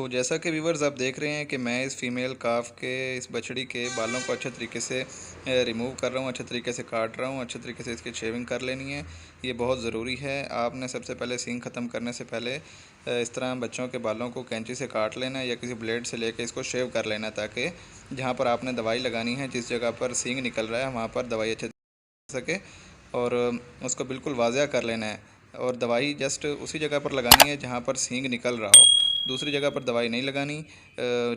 तो जैसा कि व्यूवर्स आप देख रहे हैं कि मैं इस फीमेल काफ के इस बछड़ी के बालों को अच्छे तरीके से रिमूव कर रहा हूँ, अच्छे तरीके से काट रहा हूँ, अच्छे तरीके से इसकी शेविंग कर लेनी है। ये बहुत ज़रूरी है। आपने सबसे पहले सींग ख़त्म करने से पहले इस तरह बच्चों के बालों को कैंची से काट लेना है या किसी ब्लेड से लेके इसको शेव कर लेना है, ताकि जहाँ पर आपने दवाई लगानी है, जिस जगह पर सींग निकल रहा है, वहाँ पर दवाई अच्छे सके और उसको बिल्कुल वाज़िया कर लेना है। और दवाई जस्ट उसी जगह पर लगानी है जहाँ पर सींग निकल रहा हो, दूसरी जगह पर दवाई नहीं लगानी।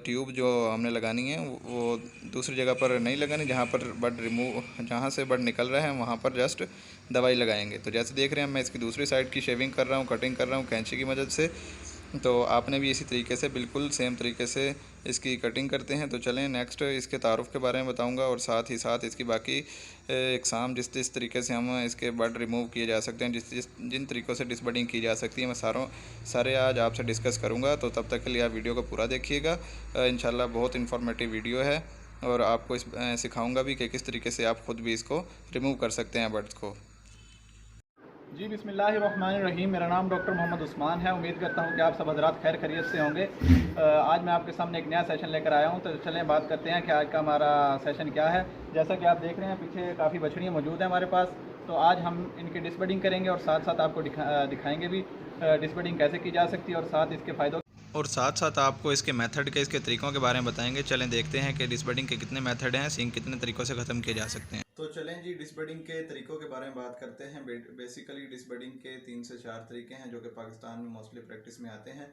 ट्यूब जो हमने लगानी है वो दूसरी जगह पर नहीं लगानी, जहाँ पर बड रिमूव जहाँ से बड निकल रहा है वहाँ पर जस्ट दवाई लगाएंगे। तो जैसे देख रहे हैं मैं इसकी दूसरी साइड की शेविंग कर रहा हूँ, कटिंग कर रहा हूँ कैंची की मदद से। तो आपने भी इसी तरीके से बिल्कुल सेम तरीके से इसकी कटिंग करते हैं। तो चलें नेक्स्ट इसके तारुफ़ के बारे में बताऊंगा और साथ ही साथ इसकी बाकी इकसाम जिस तरीके से हम इसके बड रिमूव किए जा सकते हैं, जिन तरीक़ों से डिसबडिंग की जा सकती है, मैं सारे आज आपसे डिस्कस करूंगा। तो तब तक के लिए आप वीडियो को पूरा देखिएगा। इंशाल्लाह बहुत इन्फॉर्मेटिव वीडियो है और आपको सिखाऊँगा भी कि किस तरीके से आप ख़ुद भी इसको रिमूव कर सकते हैं बड्स को। जी बिस्मिल्लाहिर्रहमानिर्रहीम। मेरा नाम डॉक्टर मोहम्मद उस्मान है। उम्मीद करता हूँ कि आप सब हज़रात खैर खैरियत से होंगे। आज मैं आपके सामने एक नया सेशन लेकर आया हूँ। तो चलें बात करते हैं कि आज का हमारा सेशन क्या है। जैसा कि आप देख रहे हैं पीछे काफ़ी बछड़ियाँ मौजूद हैं हमारे पास। तो आज हम इनकी डिसबडिंग करेंगे और साथ साथ आपको दिखाएँगे भी डिसबडिंग कैसे की जा सकती है और साथ इसके फ़ायदों और साथ साथ आपको इसके मेथड के इसके तरीक़ों के बारे में बताएंगे। चलें देखते हैं कि डिसबडिंग के कितने मेथड हैं, सींग कितने तरीक़ों से ख़त्म किए जा सकते हैं। तो चलें जी डिसबडिंग के तरीक़ों के बारे में बात करते हैं। बेसिकली डिसबडिंग के 3 से 4 तरीके हैं जो कि पाकिस्तान में मोस्टली प्रैक्टिस में आते हैं।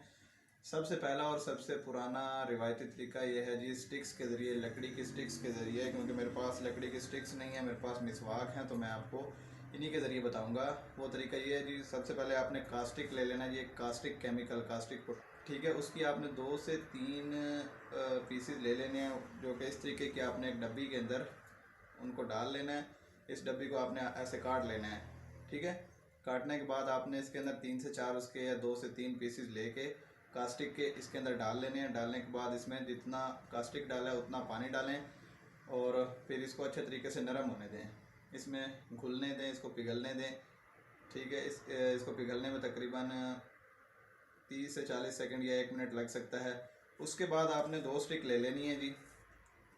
सबसे पहला और सबसे पुराना रिवायती तरीका ये है जी स्टिक्स के ज़रिए, लकड़ी की स्टिक्स के ज़रिए। क्योंकि मेरे पास लकड़ी की स्टिक्स नहीं है, मेरे पास मिसवाक हैं, तो मैं आपको इन्हीं के ज़रिए बताऊंगा। वो तरीका ये है जी, सबसे पहले आपने कास्टिक ले लेना है। ये कास्टिक केमिकल कास्टिक, ठीक है। उसकी आपने 2 से 3 पीसेस ले लेने हैं, जो कि इस तरीके की आपने एक डब्बी के अंदर उनको डाल लेना है। इस डब्बी को आपने ऐसे काट लेना है, ठीक है। काटने के बाद आपने इसके अंदर 3 से 4 उसके या 2 से 3 पीसेस लेके कास्टिक के इसके अंदर डाल लेने हैं। डालने के बाद इसमें जितना कास्टिक डाला है उतना पानी डालें और फिर इसको अच्छे तरीके से नरम होने दें, इसमें घुलने दें, इसको पिघलने दें, ठीक है। इसको पिघलने में तकरीबन 30 से 40 सेकंड या 1 मिनट लग सकता है। उसके बाद आपने 2 स्टिक ले लेनी है जी,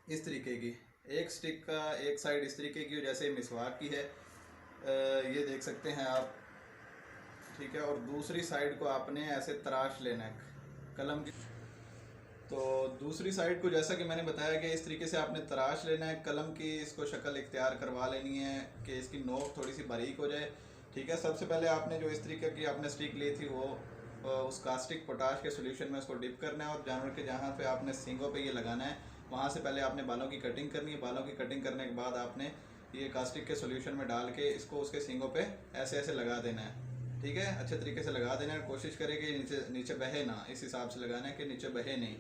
इस तरीके की। एक स्टिक का एक साइड इस तरीके की हो जैसे मिसवाक की है, ये देख सकते हैं आप, ठीक है। और दूसरी साइड को आपने ऐसे तराश लेना है कलम की। तो दूसरी साइड को जैसा कि मैंने बताया कि इस तरीके से आपने तराश लेना है कलम की, इसको शक्ल इख्तियार करवा लेनी है कि इसकी नोक थोड़ी सी बारीक हो जाए, ठीक है। सबसे पहले आपने जो इस तरीके की आपने स्टिक ली थी वो उस कास्टिक पोटाश के सोल्यूशन में उसको डिप करना है और जानवर के जहाँ पे आपने सींगों पे ये लगाना है वहाँ से पहले आपने बालों की कटिंग करनी है। बालों की कटिंग करने के बाद आपने ये कास्टिक के सोल्यूशन में डाल के इसको उसके सींगों पे ऐसे ऐसे लगा देना है, ठीक है। अच्छे तरीके से लगा देना है, कोशिश करें कि नीचे नीचे बहे ना, इस हिसाब से लगाना है कि नीचे बहे नहीं,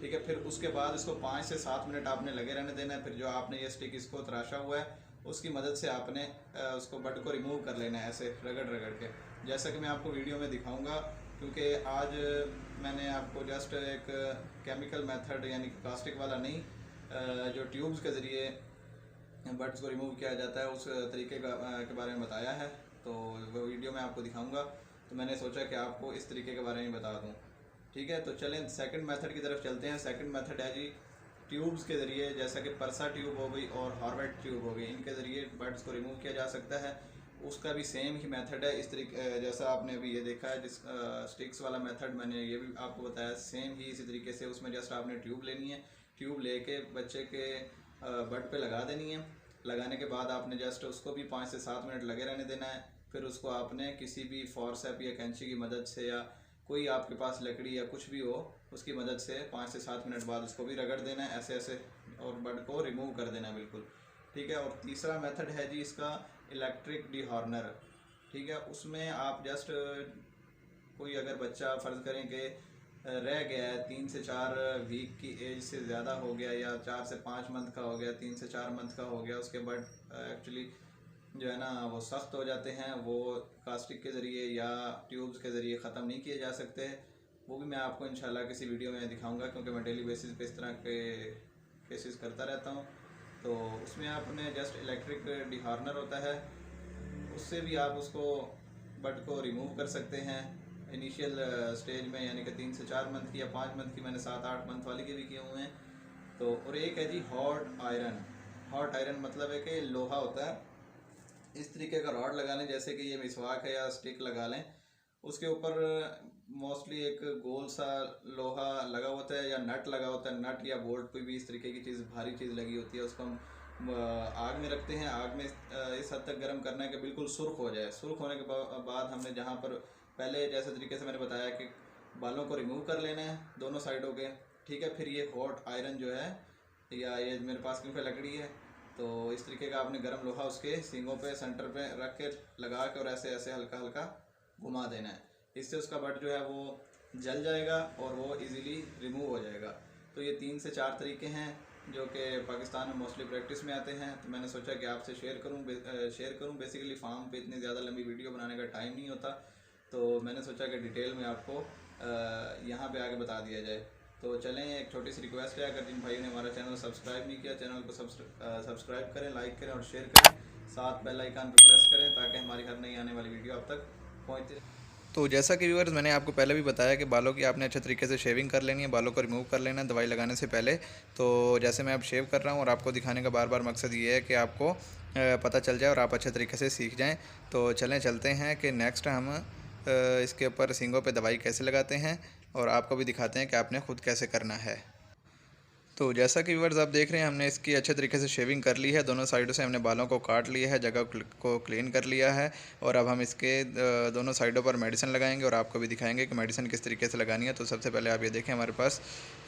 ठीक है। फिर उसके बाद इसको 5 से 7 मिनट आपने लगे रहने देना है। फिर जो आपने ये स्टिक इसको तराशा हुआ है उसकी मदद से आपने उसको बड को रिमूव कर लेना है, ऐसे रगड़ रगड़ के, जैसा कि मैं आपको वीडियो में दिखाऊंगा। क्योंकि आज मैंने आपको जस्ट एक केमिकल मेथड यानी कि प्लास्टिक वाला नहीं, जो ट्यूब्स के ज़रिए बड्स को रिमूव किया जाता है उस तरीके के बारे में बताया है। तो वो वीडियो मैं आपको दिखाऊंगा। तो मैंने सोचा कि आपको इस तरीके के बारे में बता दूं, ठीक है। तो चलें सेकंड मेथड की तरफ चलते हैं। सेकंड मेथड है जी ट्यूब्स के ज़रिए, जैसा कि परसा ट्यूब हो गई और हॉर्वेट ट्यूब हो गई, इनके ज़रिए बर्ड्स को रिमूव किया जा सकता है। उसका भी सेम ही मेथड है। इस तरीके जैसा आपने अभी ये देखा है जिस स्टिक्स वाला मेथड, मैंने ये भी आपको बताया सेम ही इसी तरीके से। उसमें जस्ट आपने ट्यूब लेनी है, ट्यूब लेके बच्चे के बड पे लगा देनी है। लगाने के बाद आपने जस्ट उसको भी 5 से 7 मिनट लगे रहने देना है। फिर उसको आपने किसी भी फॉर्सेप या कैंची की मदद से या कोई आपके पास लकड़ी या कुछ भी हो उसकी मदद से 5 से 7 मिनट बाद उसको भी रगड़ देना है ऐसे ऐसे और बड को रिमूव कर देना है बिल्कुल, ठीक है। और तीसरा मेथड है जी इसका इलेक्ट्रिक डिहॉर्नर, ठीक है। उसमें आप जस्ट कोई अगर बच्चा फ़र्ज़ करें कि रह गया है 3 से 4 वीक की एज से ज़्यादा हो गया या 4 से 5 मंथ का हो गया, 3 से 4 मंथ का हो गया, उसके बड एक्चुअली जो है ना वो सख्त हो जाते हैं, वो कास्टिक के ज़रिए या ट्यूब्स के ज़रिए ख़त्म नहीं किए जा सकते। वो भी मैं आपको इंशाल्लाह किसी वीडियो में दिखाऊंगा, क्योंकि मैं डेली बेसिस पे इस तरह के केसेस करता रहता हूँ। तो उसमें आपने जस्ट इलेक्ट्रिक डिहार्नर होता है, उससे भी आप उसको बड को रिमूव कर सकते हैं। इनिशियल स्टेज में, यानी कि 3 से 4 मंथ की या 5 मंथ की, मैंने 7-8 मंथ वाली के भी किए हुए हैं। तो और एक है जी हॉट आयरन। हॉट आयरन मतलब है कि लोहा होता है, इस तरीके का रॉड लगा लें, जैसे कि ये मिसवाक है या स्टिक लगा लें, उसके ऊपर मोस्टली एक गोल सा लोहा लगा होता है या नट लगा होता है, नट या बोल्ट, कोई भी इस तरीके की चीज़, भारी चीज़ लगी होती है। उसको हम आग में रखते हैं। आग में इस हद तक गर्म करना है कि बिल्कुल सुर्ख हो जाए। सुर्ख होने के बाद हमने जहाँ पर पहले जैसे तरीके से मैंने बताया कि बालों को रिमूव कर लेना है दोनों साइडों के, ठीक है। फिर ये हॉट आयरन जो है, या ये मेरे पास क्योंकि लकड़ी है, तो इस तरीके का आपने गर्म लोहा उसके सींगों पे सेंटर पे रख के लगा के और ऐसे ऐसे हल्का हल्का घुमा देना है। इससे उसका बट जो है वो जल जाएगा और वो इजीली रिमूव हो जाएगा। तो ये 3 से 4 तरीके हैं जो कि पाकिस्तान में मोस्टली प्रैक्टिस में आते हैं। तो मैंने सोचा कि आपसे शेयर करूं। बेसिकली फार्म पे इतनी ज़्यादा लंबी वीडियो बनाने का टाइम नहीं होता, तो मैंने सोचा कि डिटेल में आपको यहाँ पे आके बता दिया जाए। तो चलें, एक छोटी सी रिक्वेस्ट है, अगर जिन भाइयों ने हमारा चैनल सब्सक्राइब नहीं किया, चैनल को सब्सक्राइब करें, लाइक करें और शेयर करें, साथ बेल आइकन पर प्रेस करें ताकि हमारी हर नई आने वाली वीडियो आप तक पहुँचे। तो जैसा कि व्यूअर्स मैंने आपको पहले भी बताया कि बालों की आपने अच्छे तरीके से शेविंग कर लेनी है, बालों को रिमूव कर लेना है दवाई लगाने से पहले। तो जैसे मैं अब शेव कर रहा हूँ और आपको दिखाने का बार बार मकसद ये है कि आपको पता चल जाए और आप अच्छे तरीके से सीख जाएं। तो चलते हैं कि नेक्स्ट हम इसके ऊपर सींगों पे दवाई कैसे लगाते हैं और आपको भी दिखाते हैं कि आपने ख़ुद कैसे करना है। तो जैसा कि व्यूअर्स आप देख रहे हैं, हमने इसकी अच्छे तरीके से शेविंग कर ली है। दोनों साइडों से हमने बालों को काट लिया है, जगह को क्लीन कर लिया है, और अब हम इसके दोनों साइडों पर मेडिसिन लगाएंगे और आपको भी दिखाएंगे कि मेडिसिन किस तरीके से लगानी है। तो सबसे पहले आप ये देखें, हमारे पास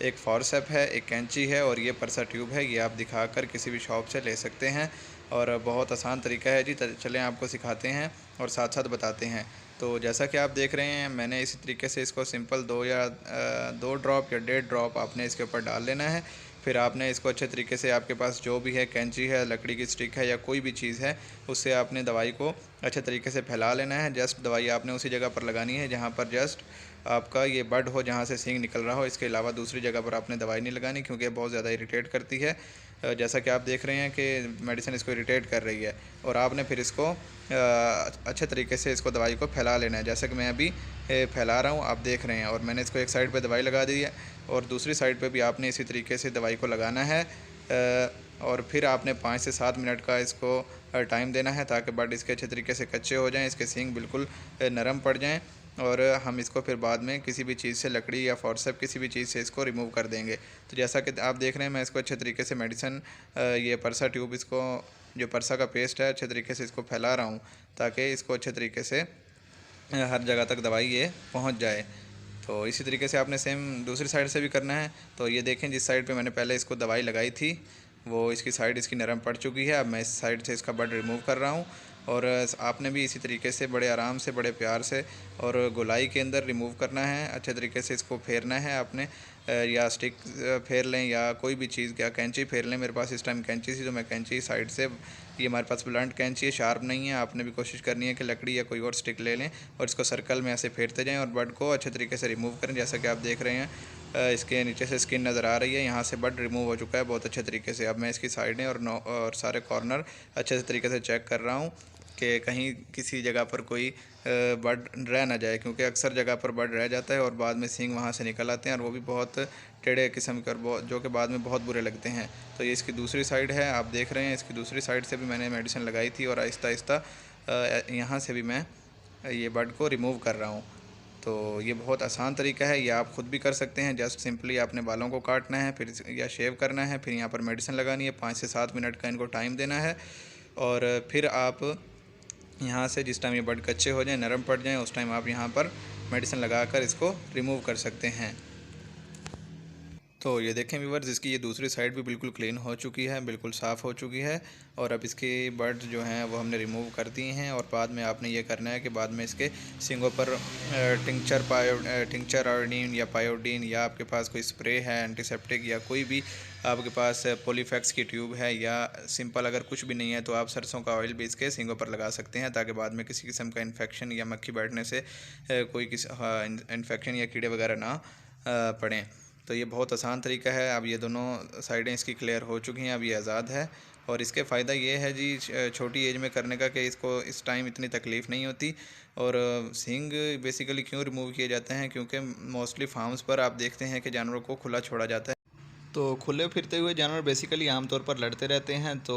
एक फॉरसेप है, एक कैंची है और ये परसा ट्यूब है। ये आप दिखाकर किसी भी शॉप से ले सकते हैं और बहुत आसान तरीका है जी। चलें आपको सिखाते हैं और साथ साथ बताते हैं। तो जैसा कि आप देख रहे हैं, मैंने इसी तरीके से इसको सिंपल 2 ड्रॉप या 1.5 ड्रॉप आपने इसके ऊपर डाल लेना है। फिर आपने इसको अच्छे तरीके से, आपके पास जो भी है, कैंची है, लकड़ी की स्टिक है या कोई भी चीज़ है, उससे आपने दवाई को अच्छे तरीके से फैला लेना है। जस्ट दवाई आपने उसी जगह पर लगानी है जहाँ पर जस्ट आपका ये बड हो, जहाँ से सींग निकल रहा हो। इसके अलावा दूसरी जगह पर आपने दवाई नहीं लगानी, क्योंकि बहुत ज़्यादा इरिटेट करती है। जैसा कि आप देख रहे हैं कि मेडिसिन इसको इरिटेट कर रही है, और आपने फिर इसको अच्छे तरीके से इसको दवाई को फैला लेना है, जैसे कि मैं अभी फैला रहा हूँ, आप देख रहे हैं। और मैंने इसको एक साइड पे दवाई लगा दी है और दूसरी साइड पे भी आपने इसी तरीके से दवाई को लगाना है। और फिर आपने 5 से 7 मिनट का इसको टाइम देना है, ताकि बड इसके अच्छे तरीके से कच्चे हो जाएं, इसके सींग बिल्कुल नरम पड़ जाएं, और हम इसको फिर बाद में किसी भी चीज़ से, लकड़ी या फॉरसेप किसी भी चीज़ से इसको रिमूव कर देंगे। तो जैसा कि आप देख रहे हैं, मैं इसको अच्छे तरीके से मेडिसिन, ये परसा ट्यूब, इसको जो परसा का पेस्ट है, अच्छे तरीके से इसको फैला रहा हूँ, ताकि इसको अच्छे तरीके से हर जगह तक दवाई ये पहुँच जाए। तो इसी तरीके से आपने सेम दूसरी साइड से भी करना है। तो ये देखें, जिस साइड पे मैंने पहले इसको दवाई लगाई थी, वो इसकी साइड इसकी नरम पड़ चुकी है। अब मैं इस साइड से इसका बड रिमूव कर रहा हूँ, और आपने भी इसी तरीके से बड़े आराम से, बड़े प्यार से और गोलाई के अंदर रिमूव करना है। अच्छे तरीके से इसको फेरना है आपने, या स्टिक फेर लें या कोई भी चीज़, या कैंची फेर लें। मेरे पास इस टाइम कैंची थी, तो मैं कैंची साइड से, ये हमारे पास ब्लंट कैंची है, शार्प नहीं है। आपने भी कोशिश करनी है कि लकड़ी या कोई और स्टिक ले लें और इसको सर्कल में ऐसे फेरते जाएं और बड को अच्छे तरीके से रिमूव करें। जैसा कि आप देख रहे हैं, इसके नीचे से स्किन नज़र आ रही है, यहाँ से बड रिमूव हो चुका है बहुत अच्छे तरीके से। अब मैं इसकी साइडें और सारे कॉर्नर अच्छे से तरीके से चेक कर रहा हूँ कि कहीं किसी जगह पर कोई बड रह ना जाए, क्योंकि अक्सर जगह पर बड रह जाता है और बाद में सींग वहाँ से निकल आते हैं, और वो भी बहुत टेढ़े किस्म के, और जो कि बाद में बहुत बुरे लगते हैं। तो ये इसकी दूसरी साइड है, आप देख रहे हैं। इसकी दूसरी साइड से भी मैंने मेडिसिन लगाई थी, और आहिस्ता आहिस्ता यहाँ से भी मैं ये बड को रिमूव कर रहा हूँ। तो ये बहुत आसान तरीका है, ये आप ख़ुद भी कर सकते हैं। जस्ट सिंपली आपने बालों को काटना है, फिर या शेव करना है, फिर यहाँ पर मेडिसिन लगानी है, 5 से 7 मिनट का इनको टाइम देना है, और फिर आप यहाँ से जिस टाइम ये बड कच्चे हो जाएं, नरम पड़ जाएं, उस टाइम आप यहाँ पर मेडिसिन लगाकर इसको रिमूव कर सकते हैं। तो ये देखें व्यूअर्स, इसकी ये दूसरी साइड भी बिल्कुल क्लीन हो चुकी है, बिल्कुल साफ़ हो चुकी है, और अब इसकी बड्स जो हैं वो हमने रिमूव कर दी हैं। और बाद में आपने ये करना है कि बाद में इसके सींगों पर टिंचर आयोडीन या पायोडीन, या आपके पास कोई स्प्रे है एंटीसेप्टिक, या कोई भी आपके पास पॉलीफैक्स की ट्यूब है, या सिंपल अगर कुछ भी नहीं है तो आप सरसों का ऑयल भी इसके सींगों पर लगा सकते हैं, ताकि बाद में किसी किस्म का इन्फेक्शन या मक्खी बैठने से कोई इन्फेक्शन या कीड़े वगैरह ना पड़ें। तो ये बहुत आसान तरीका है। अब ये दोनों साइडें इसकी क्लियर हो चुकी हैं, अब ये आज़ाद है, और इसके फ़ायदा ये है जी छोटी एज में करने का कि इसको इस टाइम इतनी तकलीफ़ नहीं होती। और सींग बेसिकली क्यों रिमूव किए जाते हैं, क्योंकि मोस्टली फार्म्स पर आप देखते हैं कि जानवरों को खुला छोड़ा जाता है, तो खुले फिरते हुए जानवर बेसिकली आमतौर पर लड़ते रहते हैं, तो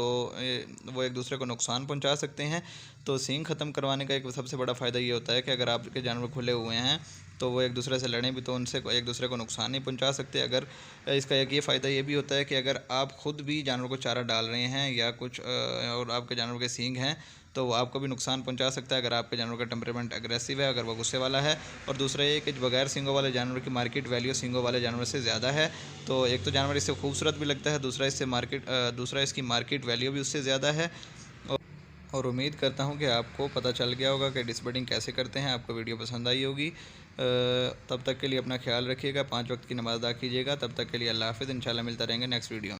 वो एक दूसरे को नुकसान पहुंचा सकते हैं। तो सींग ख़त्म करवाने का एक सबसे बड़ा फ़ायदा ये होता है कि अगर आपके जानवर खुले हुए हैं तो वो एक दूसरे से लड़ें भी तो उनसे एक दूसरे को नुकसान नहीं पहुंचा सकते। अगर इसका एक ये फ़ायदा ये भी होता है कि अगर आप ख़ुद भी जानवर को चारा डाल रहे हैं या कुछ और आपके जानवर के सींग हैं तो वो आपको भी नुकसान पहुंचा सकता है अगर आपके जानवर का टेम्परेमेंट एग्रेसिव है, अगर वो गुस्से वाला है। और दूसरा ये कि बगैर सींगों वाले जानवर की मार्केट वैल्यू सींगों वाले जानवर से ज़्यादा है। तो एक तो जानवर इससे खूबसूरत भी लगता है, दूसरा इसकी मार्केट वैल्यू भी उससे ज़्यादा है। और उम्मीद करता हूँ कि आपको पता चल गया होगा कि डिसबर्डिंग कैसे करते हैं। आपको वीडियो पसंद आई होगी। तब तक के लिए अपना ख्याल रखिएगा, 5 वक्त की नमाज़ अदा कीजिएगा। तब तक के लिए अल्लाह हाफ़िज़। इंशाल्लाह मिलता रहेंगे नेक्स्ट वीडियो में।